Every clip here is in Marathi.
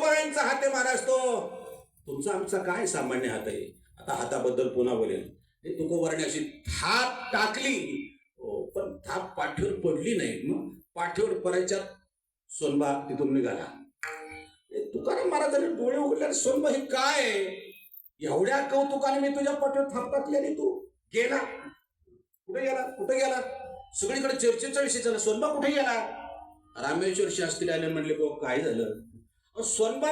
तुकोबारायांचा हात आहे महाराज तो. तुमचा आमचा काय सामान्य हात आहे. आता हाताबद्दल पुन्हा बोलेल. हे तुकोबाराने अशी थाप टाकली, पण थाप पाठीवर पडली नाही. मग पाठीवर पडायच्या सोनबा तिथून निघाला. तुकाराम महाराजांनी डोळे उघडले. सोनबा हे काय? एवढ्या कौतुकाने मी तुझ्या पाठीवर थाप टाकल्याने तू गेला. कुठे गेला? कुठे गेला? सगळीकडे चर्चेचा विषय झाला. सोनबा कुठे गेला? रामेश्वर शास्त्री आले, म्हणले बघ काय झालं. सोनबा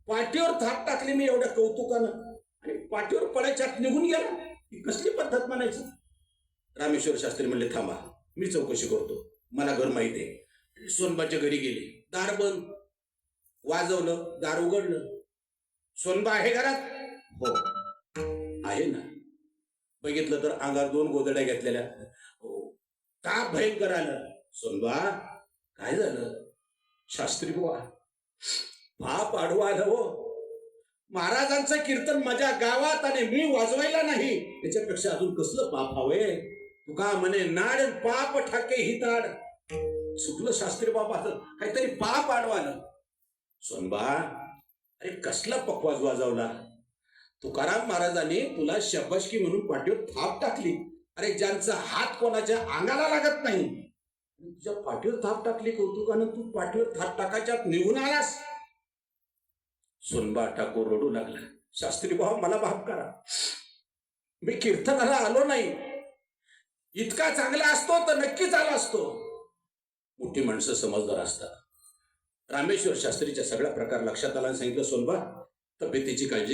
पाठीवर थाप टाकली मी एवढ्या कौतुकानं, आणि पाठीवर पडायच्या निघून गेला. ही कसली पद्धत म्हणायची? रामेश्वर शास्त्री म्हणले थांबा, मी चौकशी करतो, मला घर माहिती आहे. सोनबाच्या घरी गेले. दार बंद. वाजवलं, दार उघडलं. सोनबा आहे घरात? हो आहे ना. बघितलं तर अंगावर 2 गोदड्या घेतलेल्या. का भयंकर आलं. सोनबा काय झालं? शास्त्री बुवा पाप आडवा आलं हो. महाराजांचं कीर्तन माझ्या गावात आणि मी वाजवायला नाही, त्याच्यापेक्षा अजून कसलं पाप हवंय. तुका म्हणे नाड पाप ठाके ही ताड. चुकलं शास्त्री बाबा, काहीतरी पाप आडवालं. सोनबा अरे कसला पकवाज वाजवला. तुकाराम महाराजांनी तुला शबासकी म्हणून पाठीवर थाप टाकली. अरे ज्यांचा हात कोणाच्या अंगाला लागत नाही, तुझ्या पाठीवर थाप टाकली कौतुकानं, तू पाठीवर थाप टाकायच्या निघून आलास. सोनबा ठाकूर रडू लागला. शास्त्री भाऊ मला माफ करा, मी कीर्तनाला आलो नाही. इतका चांगला असतो तर नक्कीच आला असतो. मोठी माणसं समजदार असतात. रामेश्वर शास्त्रीच्या सगळा प्रकार लक्षात आला आणि सांगितलं सोनबा तब्येतीची काळजी